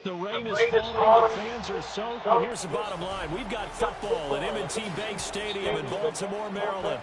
The rain is falling, the fans are soaked, but here's the bottom line. We've got football at M&T Bank Stadium in Baltimore, Maryland.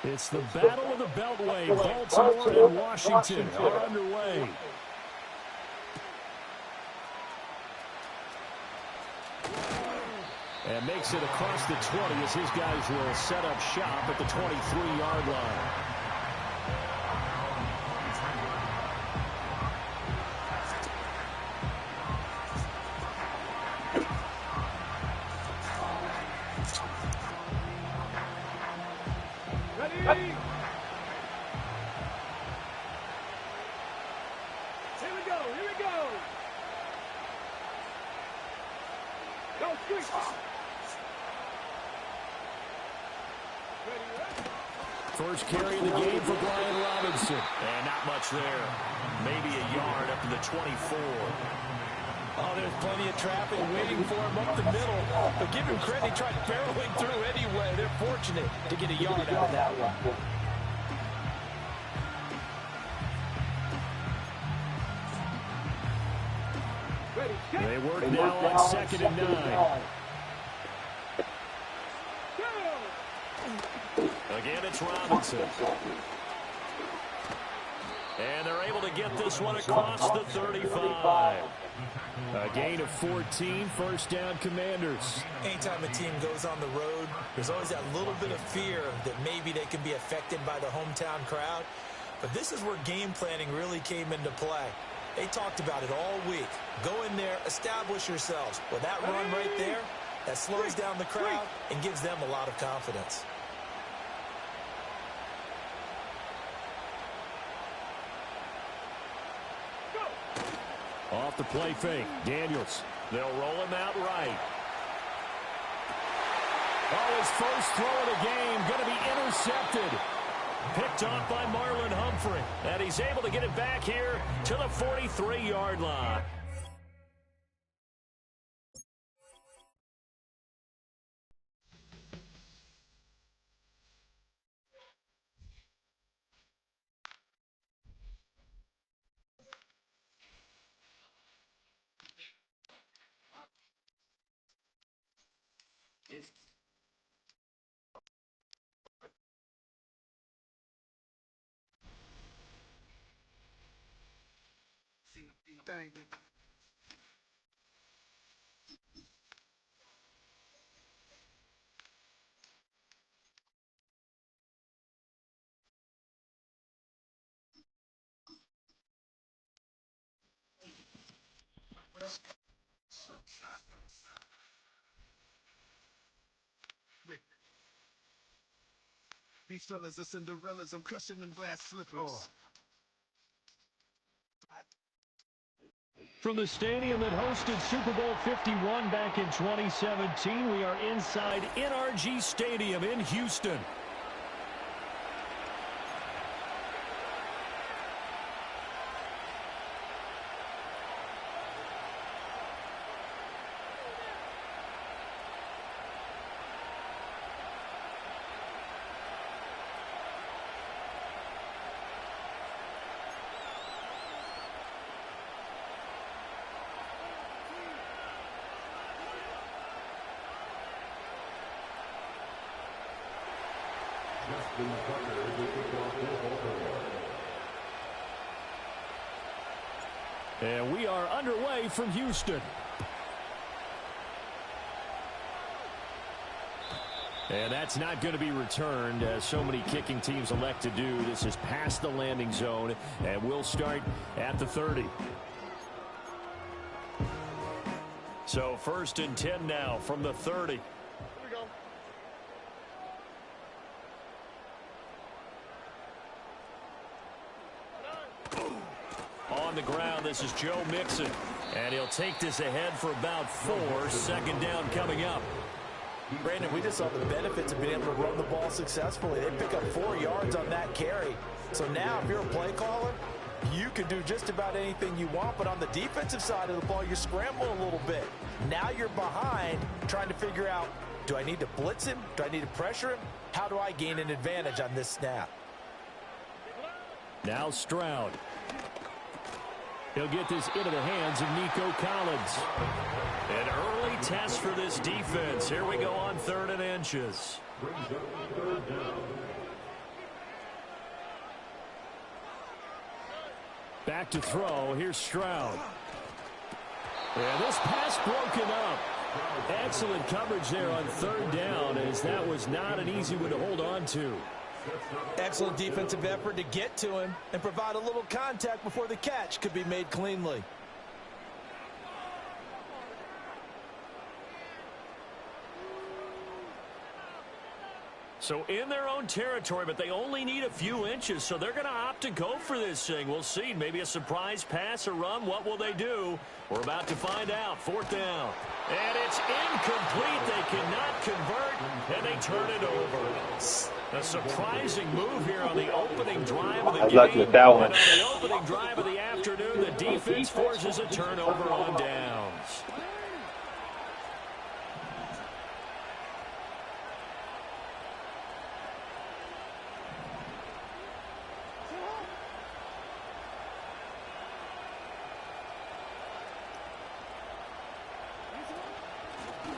It's the Battle of the Beltway. Baltimore and Washington are underway. And makes it across the 20 as his guys will set up shop at the 23-yard line. First carry of the game for Brian Robinson. And not much there. Maybe a yard up to the 24. Oh, there's plenty of traffic waiting for him up the middle. But give him credit, he tried barreling through anyway. They're fortunate to get a yard out of that one. They work now on 2nd and 9. Again, it's Robinson. And they're able to get this one across the 35. A gain of 14, first down, Commanders. Anytime a team goes on the road, there's always that little bit of fear that maybe they can be affected by the hometown crowd. But this is where game planning really came into play. They talked about it all week. Go in there, establish yourselves. Well, that run right there, that slows down the crowd and gives them a lot of confidence. Off the play fake, Daniels. They'll roll him out right. Oh, his first throw of the game going to be intercepted. Picked off by Marlon Humphrey. And he's able to get it back here to the 43-yard line. Thank you. These fellas are Cinderellas. I'm crushing them glass slippers. Oh. From the stadium that hosted Super Bowl 51 back in 2017, we are inside NRG Stadium in Houston. And we are underway from Houston. And that's not going to be returned, as so many kicking teams elect to do. This is past the landing zone, and we'll start at the 30. So 1st and 10 now from the 30. Here we go. On the ground, this is Joe Mixon. And he'll take this ahead for about 4. 2nd down coming up. Brandon, we just saw the benefits of being able to run the ball successfully. They pick up 4 yards on that carry. So now if you're a play caller, you can do just about anything you want. But on the defensive side of the ball, you scramble a little bit. Now you're behind trying to figure out, do I need to blitz him? Do I need to pressure him? How do I gain an advantage on this snap? Now Stroud. He'll get this into the hands of Nico Collins. An early test for this defense. Here we go on 3rd and inches. Back to throw. Here's Stroud. And this pass broken up. Excellent coverage there on 3rd down, as that was not an easy one to hold on to. Excellent defensive effort to get to him and provide a little contact before the catch could be made cleanly. So in their own territory, but they only need a few inches, so they're going to opt to go for this thing. We'll see. Maybe a surprise pass or run. What will they do? We're about to find out. 4th down. And it's incomplete. They cannot convert, and they turn it over. A surprising move here on the opening drive of the game. Lucky with that one. And on the opening drive of the afternoon, the defense forces a turnover on downs.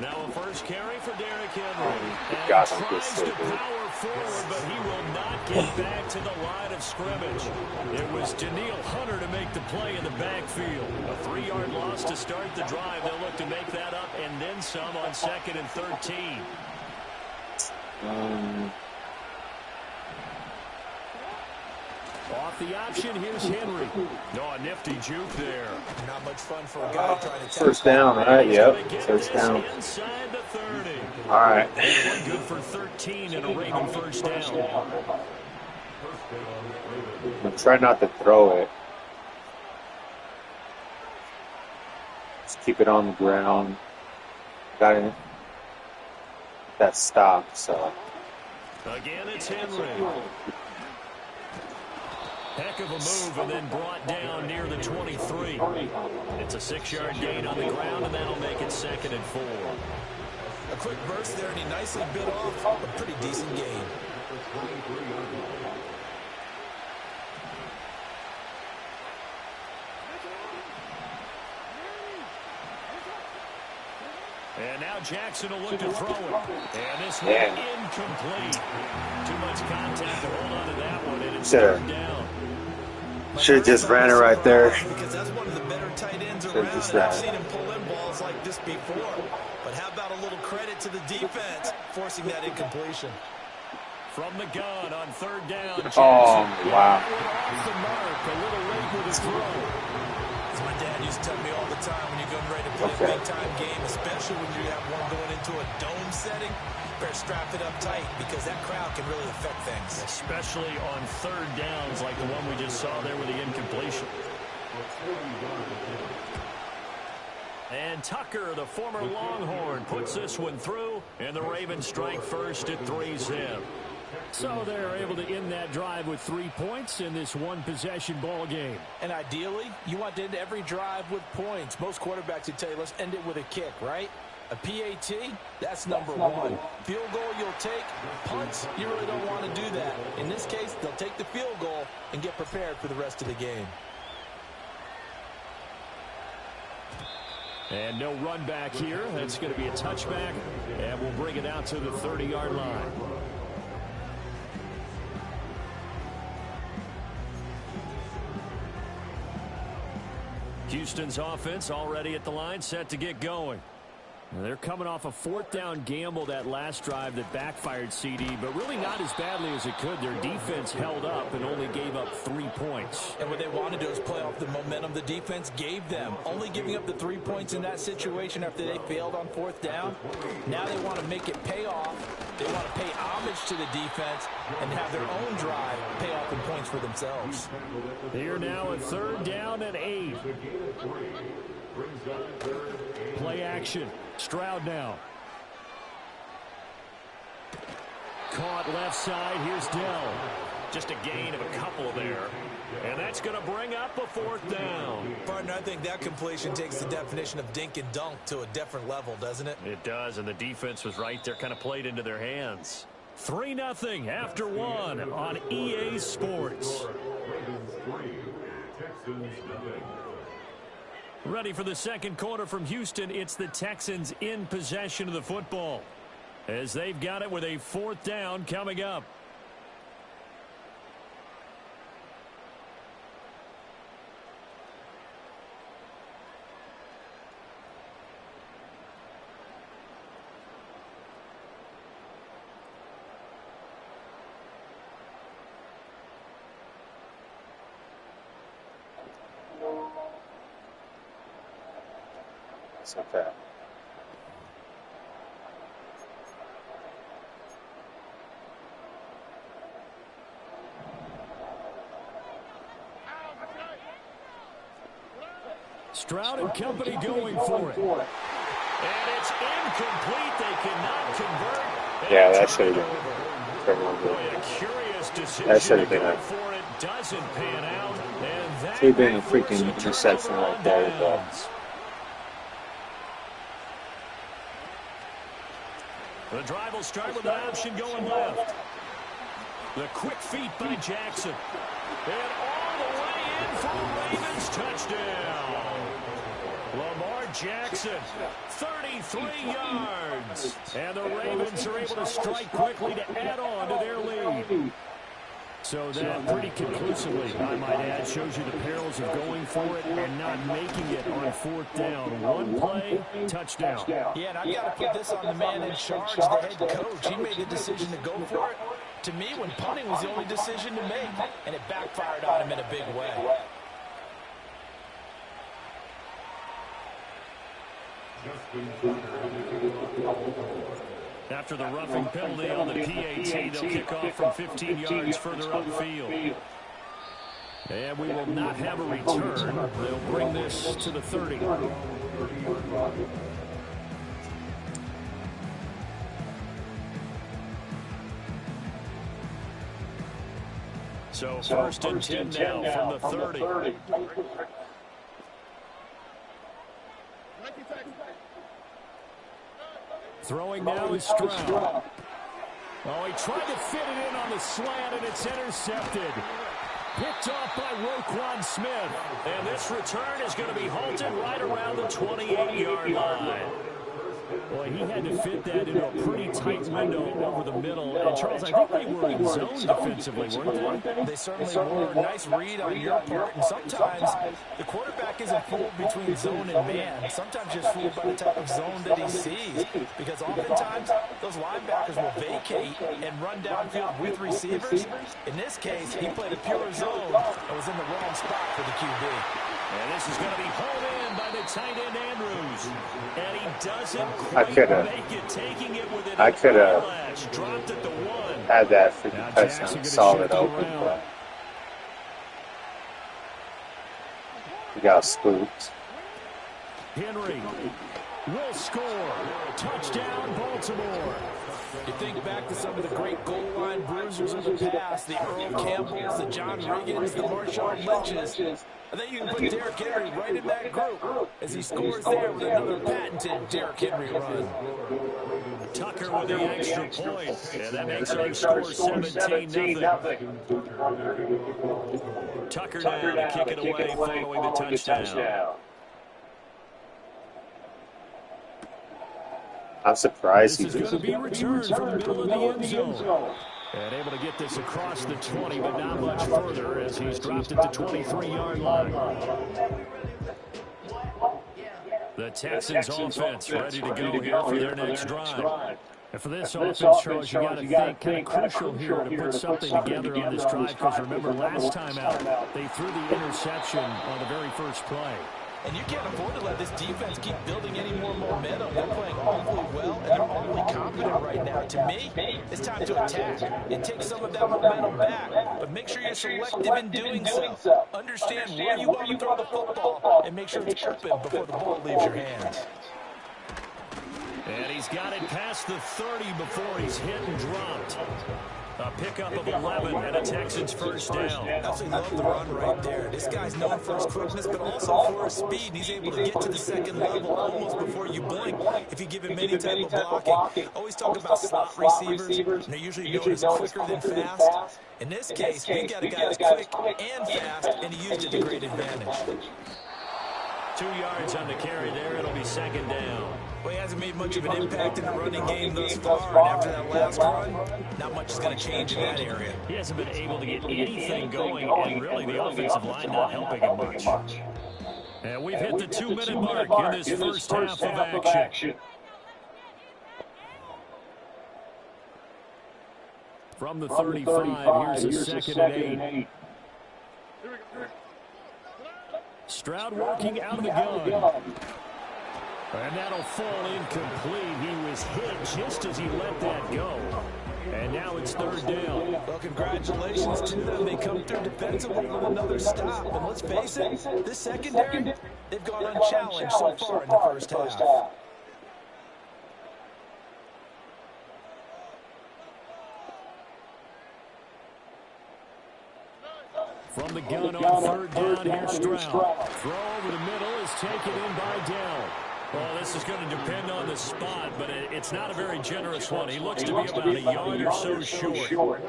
Now a first carry for Derrick Henry. And Got he him. tries to power forward, but he will not get back to the line of scrimmage. It was Danielle Hunter to make the play in the backfield. A 3-yard loss to start the drive. They'll look to make that up and then some on 2nd and 13. Off the option, here's Henry. Oh, a nifty juke there. Not much fun for a guy trying to First down, right? Yep. First down. Inside the 30. All right. And good for 13 and a Raven first down. Try not to throw it. Just keep it on the ground. Got it. That stop, so. Again, it's Henry. Heck of a move, and then brought down near the 23. It's a 6-yard gain on the ground, and that'll make it 2nd and 4. A quick burst there, and he nicely bit off a pretty decent gain. And now Jackson will look to throw it. And this one incomplete. Too much contact to hold on to that one, and it's third down. Should have just ran it right there. Because that's one of the better tight ends around, and I've seen him pull in balls like this before. But how about a little credit to the defense forcing that incompletion? From the gun on 3rd down. Oh, wow. Off the mark, a little late with his throw. As my dad used to tell me all the time, when you're getting ready to play a big-time game, especially when you have one going into a dome setting, better strap it up tight because that crowd can really affect things. Especially on 3rd downs like the one we just saw there with the incompletion. And Tucker, the former Longhorn, puts this one through, and the Ravens strike first at 3-zip. So they're able to end that drive with 3 points in this one-possession ball game. And ideally, you want to end every drive with points. Most quarterbacks would tell you, let's end it with a kick, right? A PAT, that's number 1. Field goal you'll take. Punts, you really don't want to do that. In this case, they'll take the field goal and get prepared for the rest of the game. And no run back here. That's going to be a touchback, and we'll bring it out to the 30-yard line. Houston's offense already at the line, set to get going. They're coming off a 4th down gamble that last drive that backfired, CD, but really not as badly as it could. Their defense held up and only gave up 3 points. And what they want to do is play off the momentum the defense gave them. Only giving up the 3 points in that situation after they failed on 4th down. Now they want to make it pay off. They want to pay homage to the defense and have their own drive pay off in points for themselves. Here now at 3rd down and 8. Play action. Stroud now. Caught left side. Here's Dell. Just a gain of a couple there. And that's going to bring up a 4th down. Partner, I think that completion takes the definition of dink and dunk to a different level, doesn't it? It does, and the defense was right there, kind of played into their hands. 3-0 after 1 on EA Sports. Ready for the second quarter from Houston. It's the Texans in possession of the football, as they've got it with a 4th down coming up. It's okay. Stroud and company going for it. And it's incomplete. They cannot convert. Yeah, that should have been. Boy, a curious decision That should have to been go a. for it. Doesn't pan out. And that Should have been a will force freaking a interception turnover right on there, but. downs. The drive will start with an option going left. The quick feet by Jackson. And all the way in for a Ravens touchdown. Lamar Jackson, 33 yards. And the Ravens are able to strike quickly to add on to their lead. So that pretty conclusively, I might add, shows you the perils of going for it and not making it on 4th down. One play, touchdown. Yeah, and I've got to put this on the man in charge, the head coach. He made the decision to go for it. To me, when punting was the only decision to make, and it backfired on him in a big way. After the roughing penalty on the PAT, they'll kick off from 15 yards further upfield. And we will not have a return. They'll bring this to the 30. So first and 10 now from the 30. Throwing now is Stroud. Oh, he tried to fit it in on the slant, and it's intercepted. Picked off by Roquan Smith. And this return is going to be halted right around the 28-yard line. Boy, he had to fit that into a pretty tight window over the middle. And, Charles, I think they were in zone defensively, weren't they? They certainly were. Nice read on your part. And sometimes the quarterback isn't fooled between zone and man. Sometimes just fooled by the type of zone that he sees. Because oftentimes those linebackers will vacate and run downfield with receivers. In this case, he played a pure zone and was in the wrong spot for the QB. And this is going to be hauled in by the tight end Andrews. And he doesn't I quite coulda- make it, taking it with an I coulda eyelash. Dropped at the 1. Had that Now freaking Jackson touchdown gonna solid shift it open, around. but he got spooked. Henry will score. Touchdown, Baltimore. You think back to some of the great goal line bruisers of the past, the Earl Campbells, the John Riggins, the Marshawn Lynches. I think you can put Derrick Henry right in that group as he scores there with another patented Derrick Henry run. Tucker with the extra point. And that makes our score 17-0. Tucker now to kick it away following the touchdown. I'm surprised This is going to be returned from the middle of the end zone. And able to get this across the 20, but not much further as he's dropped it to 23-yard line. Texans offense ready to go here for their next drive. And for this offense, Charles, you got to think kind of crucial here to put something together on this drive, because remember, last time out, they threw the interception on the very first play. And you can't afford to let this defense keep building any more momentum. They're playing awfully well, and they're awfully confident right now. To me, it's time to attack and take some of that momentum back. But make sure you're selective in doing so. Understand where you want to throw the football, and make sure it's open before the ball leaves your hands. And he's got it past the 30 before he's hit and dropped. A pickup of 11 and a Texans first down. Absolutely love the run right there. This guy's known for his quickness, but also for his speed. And he's able to get to the second level almost before you blink if you give him any type of blocking. Always talk about slot receivers, and they're usually known as quicker than fast. In this case, we got a guy that's quick and fast, and he used it to great advantage. 2 yards on the carry there. It'll be second down. Well, he hasn't made much of an impact in the running game thus far, and after that last run, not much is going to change in that area. He hasn't been able to get anything going, and really the offensive line not helping him much. And we've hit the 2-minute mark in this first half of action. From the 35, here's a second and 8. Stroud working out of the gun. And that'll fall incomplete. He was hit just as he let that go. And now it's third down. Well, congratulations to them. They come through defensively with another stop. And let's face it, this secondary, they've gone unchallenged so far in the first half. From the gun on third down, here's Stroud. Throw over the middle is taken in by Dell. Well, this is going to depend on the spot, but it's not a very generous one. He looks to be about a yard or so short.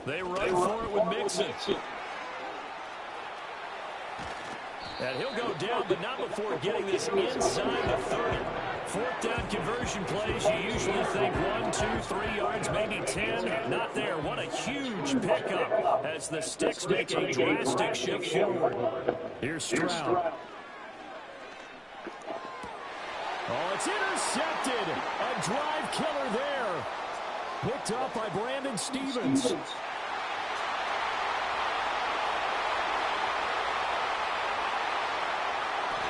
They run for it with Mixon. And he'll go down, but not before getting this inside the 30. Fourth down conversion plays, you usually think 1, 2, 3 yards, maybe 10. Not there. What a huge pickup as the Sticks make a drastic shift forward. Here's Stroud. Oh, it's intercepted. A drive killer there. Picked up by Brandon Stevens.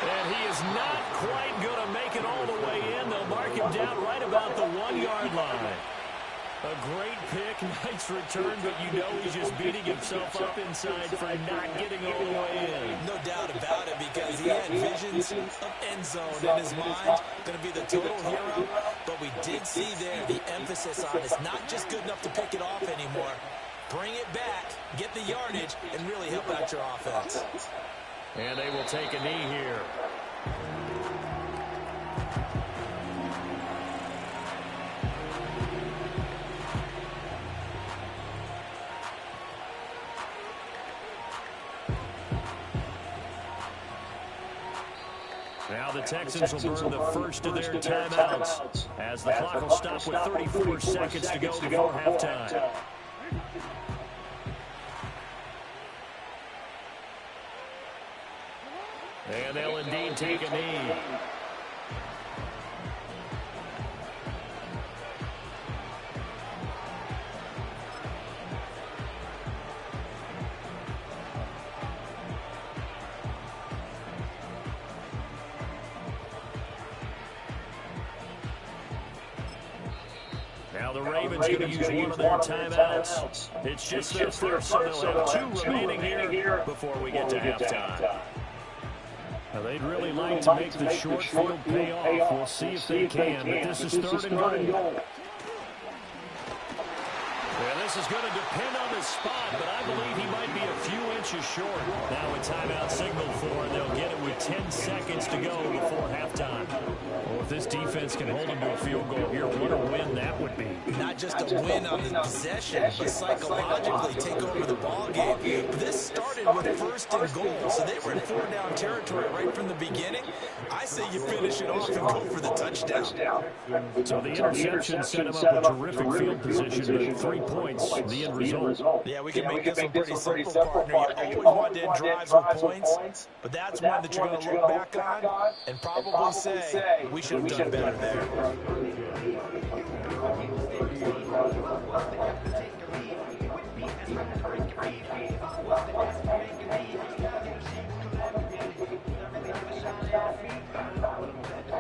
And he is not quite going to make it all the way in. They'll mark him down right about the 1-yard line. A great pick, nice return, but you know he's just beating himself up inside for not getting all the way in. No doubt about it, because he had visions of end zone in his mind. Going to be the total hero, but we did see there the emphasis on it's not just good enough to pick it off anymore. Bring it back, get the yardage, and really help out your offense. And they will take a knee here. Now the Texans will burn the first of their timeouts as the clock will stop with 34 seconds to go before halftime. And they'll indeed take a knee. Now the Ravens going to use one of their timeouts. It's just their first, so they'll have 2 remaining here before we get to halftime. Now they'd really like to make the short field pay off. We'll see if they can, but this is third and goal. Well, this is going to depend on the spot, but I believe he might be a few inches short. Now a timeout signal for, and they'll get it with 10 seconds to go before halftime. Well, if this defense defense can hold them to a field goal here, what a win that would be. Not just a win on the possession, but psychologically take over the ball game. This started with first and goal, so they were in four-down territory right from the beginning. I say you finish it off and go for the touchdown. So the interception set him up a terrific field position, but 3 points, the end result. Yeah, we can make this one pretty simple, partner. You always want to end drives with points, but that's one that you're going to look back on and probably say, we should have done better there.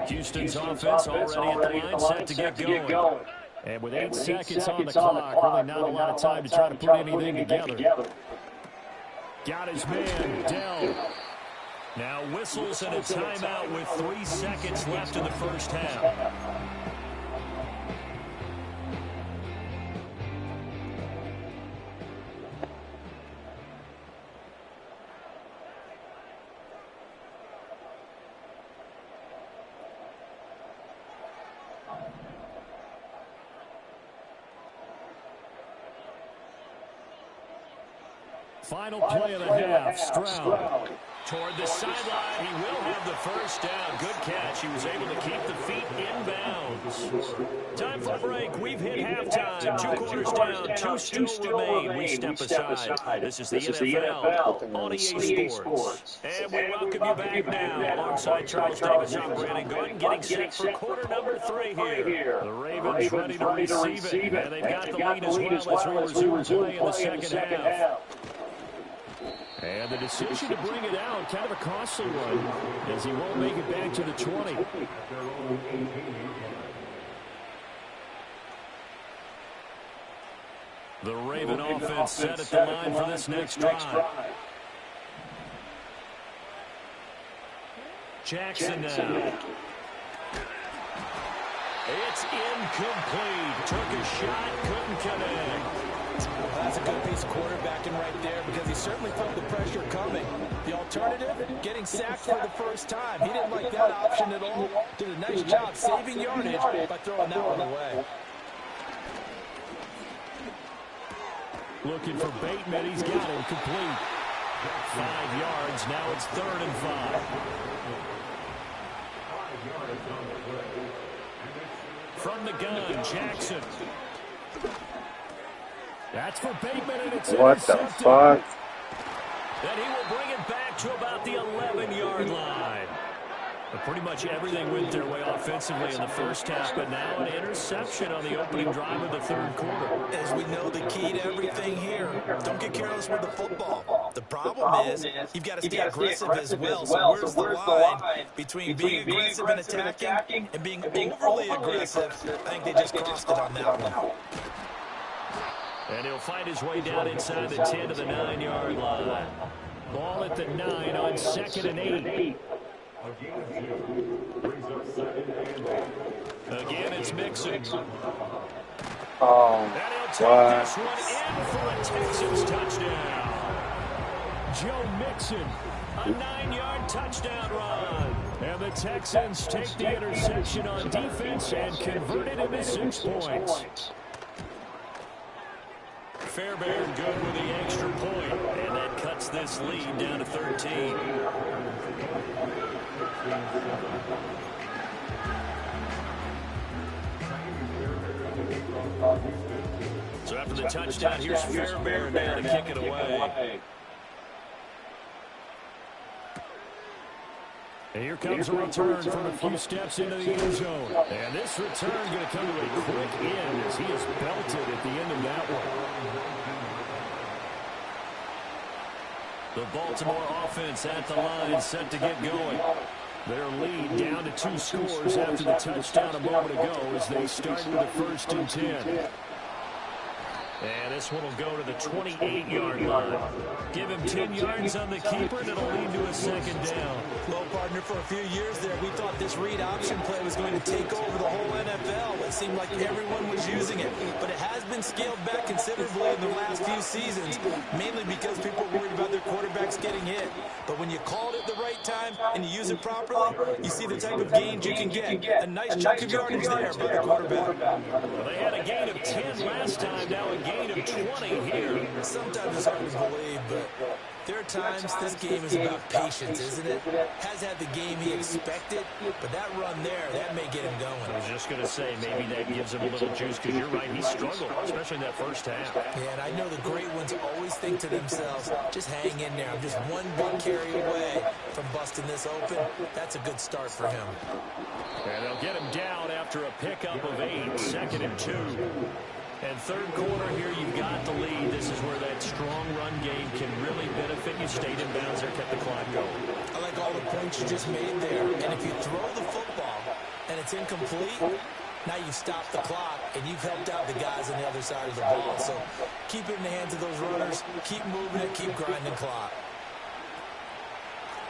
Houston's offense already at the line, set to get going. And with 8 seconds on the clock, really not a lot of time to try to put anything together. Got his man, Dell. Now whistles and a timeout with 3 seconds left in the first half. Final play of the half, Stroud. Toward the sideline, he will have the first down. Good catch. He was able to keep the feet inbounds. Time for a break. We've hit halftime. 2 quarters down, 2 still remain. We step aside. This is the NFL on EA Sports. And we welcome you back now alongside Charles Davis and Brandon Gordon, getting set for quarter number 3 here. The Ravens ready to receive it. And they've got the lead as well as we resume play in the second half. And the decision to bring it out, kind of a costly one, as he won't make it back to the 20. The Raven offense set at the line for this next drive. Jackson now. It's incomplete. Took a shot, couldn't connect. That's a good piece of quarterbacking right there because he certainly felt the pressure coming. The alternative, getting sacked for the first time. He didn't like that option at all. Did a nice job saving yardage by throwing that one away. Looking for Bateman. He's got him complete. 5 yards. Now it's 3rd and 5. From the gun, Jackson. That's for Bateman, and it's what the fuck? Then he will bring it back to about the 11-yard line. But pretty much everything went their way offensively in the first half, but now an interception on the opening drive of the 3rd quarter. As we know, the key to everything here, don't get careless with the football. The problem is you've got to stay aggressive as well. So where's the line between being aggressive and attacking and being overly aggressive? I think they just crossed it on that one. And he'll find his way down inside the 10 to the 9-yard line. Ball at the 9 on 2nd and 8. Again, it's Mixon. Oh, and he'll take this one in for a Texans touchdown. Joe Mixon, a 9-yard touchdown run. And the Texans take the interception on defense and convert it into 6 points. Fairbairn good with the extra point, and that cuts this lead down to 13. So after the touchdown, here's Fairbairn now to kick it away. And here comes a return from a few steps into the end zone. And this return going to come to a quick end as he is belted at the end of that one. The Baltimore offense at the line set to get going. Their lead down to 2 scores after the touchdown a moment ago as they start with a 1st and 10. And this one will go to the 28-yard line. Give him 10 yards on the keeper, and it'll lead to a second down. Well, partner, for a few years there, we thought this read option play was going to take over the whole NFL. It seemed like everyone was using it, but it has been scaled back considerably in the last few seasons, mainly because people are worried about their quarterbacks getting hit. But when you call it at the right time and you use it properly, you see the type of gains you can get. A nice chunk of yardage there by the quarterback. Well, they had a gain of 10 last time, now a gain of 20 here. Sometimes it's hard to believe, but there are times this game is about patience, isn't it? Has had the game he expected, but that run there, that may get him going. I was just going to say, maybe that gives him a little juice, because you're right, he struggled, especially in that first half. Yeah, and I know the great ones always think to themselves, just hang in there. I'm just one big carry away from busting this open. That's a good start for him. And they'll get him down after a pickup of 8, 2nd and 2. And third quarter here, you've got the lead. This is where that strong run game can really benefit you. Stayed in bounds there, kept the clock going. I like all the points you just made there. And if you throw the football and it's incomplete, now you've stopped the clock and you've helped out the guys on the other side of the ball. So keep it in the hands of those runners. Keep moving it. Keep grinding clock.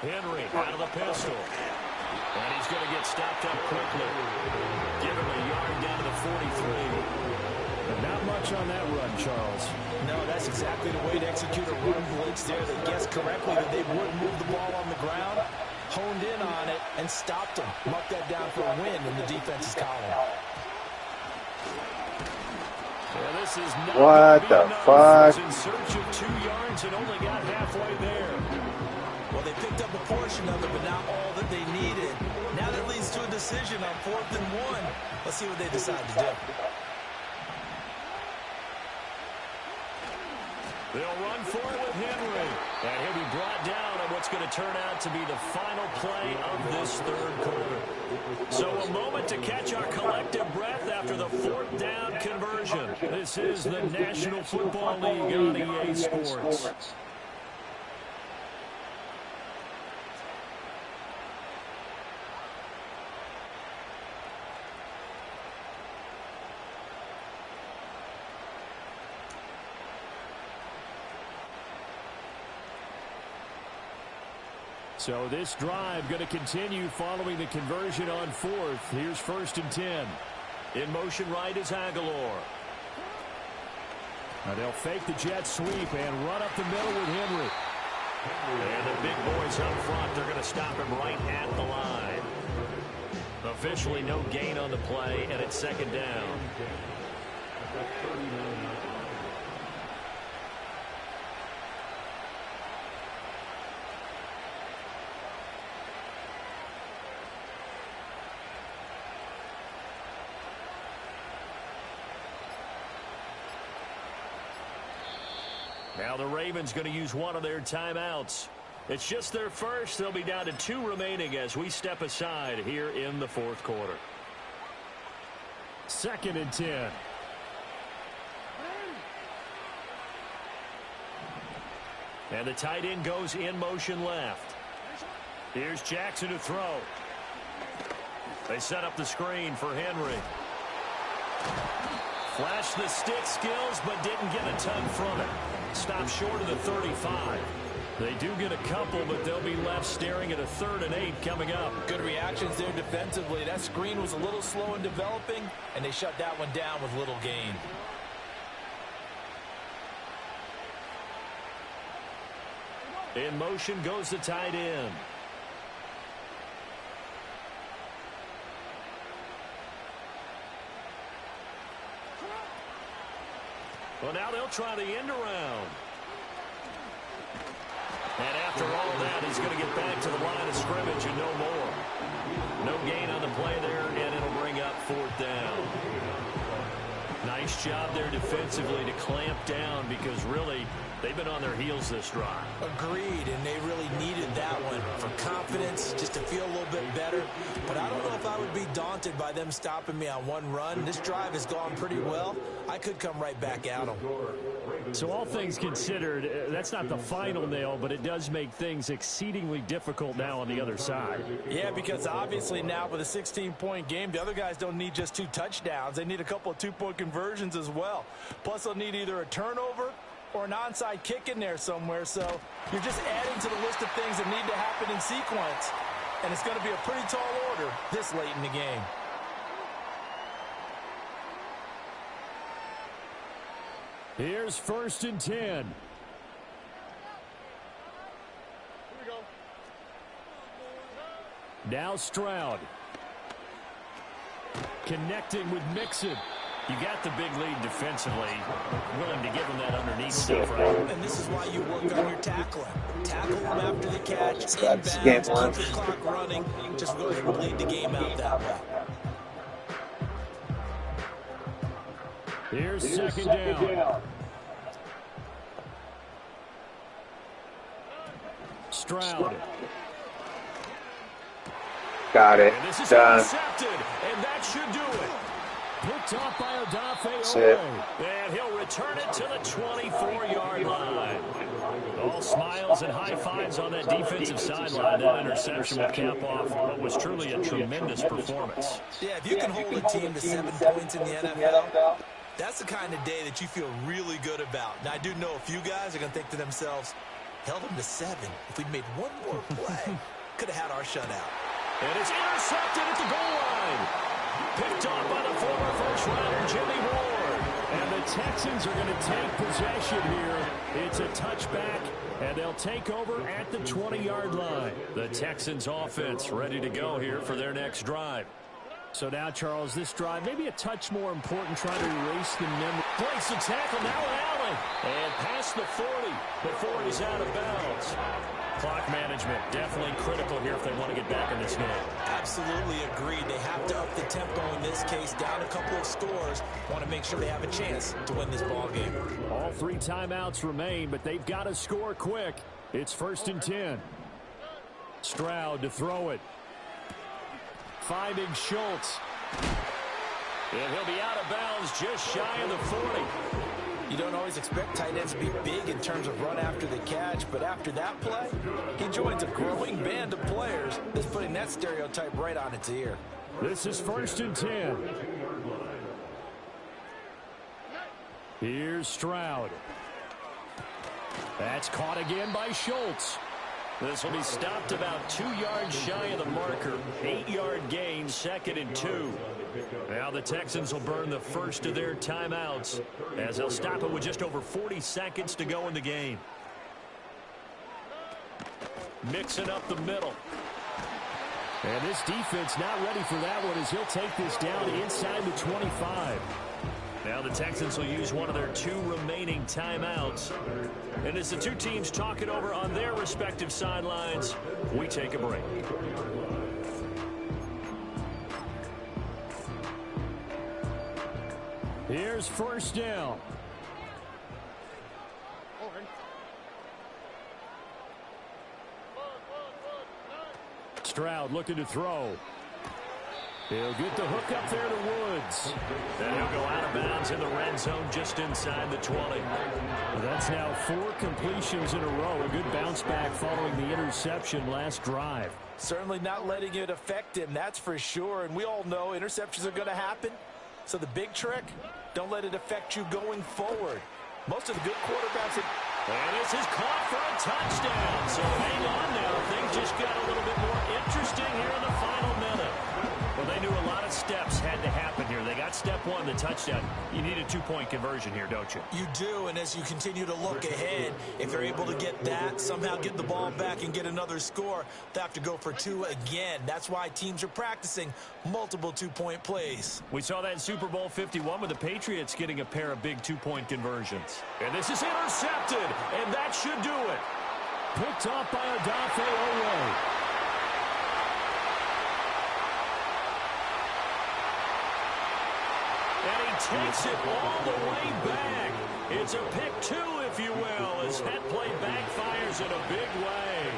Henry out of the pistol. And he's going to get stopped up quickly. Give him a yard down to the 43. Not much on that run, Charles. No, that's exactly the way to execute a run blitz there. They guessed correctly that they would move the ball on the ground, honed in on it, and stopped them. Marked that down for a win in the defense's column. Yeah, this is not what the fuck? In search of 2 yards and only got halfway there. Well, they picked up a portion of it, but not all that they needed. Now that leads to a decision on 4th and 1. Let's see what they decide to do. They'll run for it with Henry. And he'll be brought down on what's going to turn out to be the final play of this third quarter. So a moment to catch our collective breath after the 4th down conversion. This is the National Football League on EA Sports. So this drive going to continue following the conversion on 4th. Here's 1st and 10. In motion right is Aguilar. Now they'll fake the jet sweep and run up the middle with Henry. And the big boys up front, they're going to stop him right at the line. Officially no gain on the play, and it's 2nd down. Now the Ravens going to use one of their timeouts. It's just their first. They'll be down to 2 remaining as we step aside here in the 4th quarter. 2nd and 10. And the tight end goes in motion left. Here's Jackson to throw. They set up the screen for Henry. Flashed the stick skills, but didn't get a ton from it. Stopped short of the 35. They do get a couple, but they'll be left staring at a 3rd and 8 coming up. Good reactions there defensively. That screen was a little slow in developing, and they shut that one down with little gain. In motion goes the tight end. Well, now they'll try the end around. And after all that, he's going to get back to the line of scrimmage and no more. No gain on the play there, and it'll bring up 4th down. Nice job there defensively to clamp down because really they've been on their heels this drive. Agreed, and they really needed that one for confidence, just to feel a little bit better. But I don't know if I would be daunted by them stopping me on one run. This drive has gone pretty well. I could come right back at them. So all things considered, that's not the final nail, but it does make things exceedingly difficult now on the other side. Yeah, because obviously now with a 16-point game, the other guys don't need just 2 touchdowns. They need a couple of 2-point conversions as well. Plus, they'll need either a turnover or an onside kick in there somewhere. So you're just adding to the list of things that need to happen in sequence. And it's going to be a pretty tall order this late in the game. Here's 1st and 10. Here we go. Now Stroud. Connecting with Mixon. You got the big lead defensively. Willing to give him that underneath stuff, right? And this is why you work on your tackling. Tackle him after the catch, That's game inbounds, one. keep the clock running. Just go ahead and bleed the game out that way. Here's 2nd down. Stroud. Got it. And this is Done. intercepted, and that should do it. Picked off by That's Odafe it. Oweh. And he'll return it to the 24-yard line. All smiles and high fives on that defensive sideline. That interception will cap off what was truly a tremendous performance. Yeah, if you can hold a team to 7 points in the NFL, that's the kind of day that you feel really good about. Now, I do know a few guys are going to think to themselves, held them to 7. If we'd made one more play, could have had our shutout. And it's intercepted at the goal line. Picked off by the former first-rounder, Jimmy Ward. And the Texans are going to take possession here. It's a touchback, and they'll take over at the 20-yard line. The Texans offense ready to go here for their next drive. So now, Charles, this drive maybe a touch more important, trying to erase the memory. Breaks the tackle, now Allen. And past the 40 before he's out of bounds. Clock management definitely critical here if they want to get back in this game. Absolutely agreed. They have to up the tempo in this case, down a couple of scores. Want to make sure they have a chance to win this ball game. All 3 timeouts remain, but they've got to score quick. It's 1st and 10. Stroud to throw it. Finding Schultz. And he'll be out of bounds just shy of the 40. You don't always expect tight ends to be big in terms of run after the catch, but after that play, he joins a growing band of players that's putting that stereotype right on its ear. This is 1st and 10. Here's Stroud. That's caught again by Schultz. This will be stopped about 2 yards shy of the marker. 8-yard gain, 2nd and 2. Now the Texans will burn the first of their timeouts as they'll stop it with just over 40 seconds to go in the game. Mixing up the middle. And this defense not ready for that one as he'll take this down inside the 25. Now the Texans will use one of their 2 remaining timeouts. And as the 2 teams talk it over on their respective sidelines, we take a break. Here's 1st down. Stroud looking to throw. He'll get the hook up there to Woods. And he'll go out of bounds in the red zone just inside the 20. That's now 4 completions in a row. A good bounce back following the interception last drive. Certainly not letting it affect him, that's for sure. And we all know interceptions are going to happen. So the big trick, don't let it affect you going forward. Most of the good quarterbacks... And this is caught for a touchdown. So hang on now. Things just got a little bit more interesting here in the final minute. Well, they knew a lot of steps had to happen here. They got step 1, the touchdown. You need a 2-point conversion here, don't you? You do, and as you continue to look ahead, if they're able to get that, somehow get the ball back and get another score, they have to go for 2 again. That's why teams are practicing multiple 2-point plays. We saw that in Super Bowl 51 with the Patriots getting a pair of big 2-point conversions. And this is intercepted, and that should do it. Picked off by Odafe Oweh. And he takes it all the way back. It's a pick 2, if you will, as that play backfires in a big way.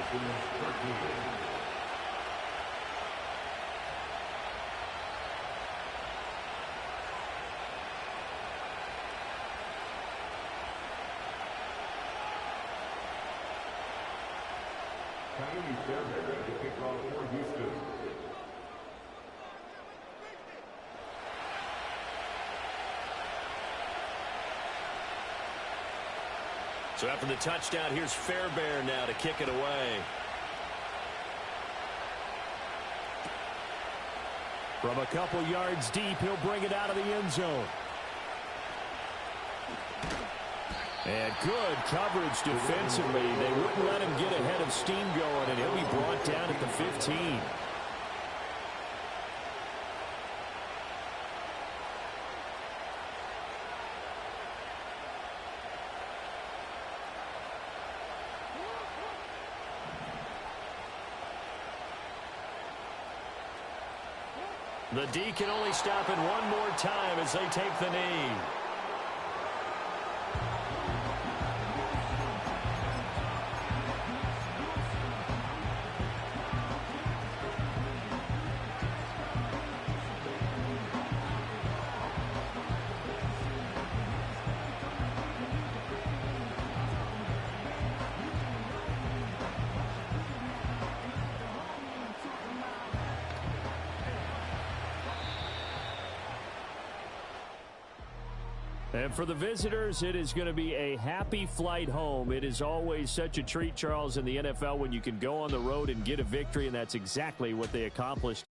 So after the touchdown, here's Fairbairn now to kick it away. From a couple yards deep, he'll bring it out of the end zone. And good coverage defensively. They wouldn't let him get ahead of steam going, and he'll be brought down at the 15. The D can only stop it one more time as they take the knee. And for the visitors, it is going to be a happy flight home. It is always such a treat, Charles, in the NFL when you can go on the road and get a victory, and that's exactly what they accomplished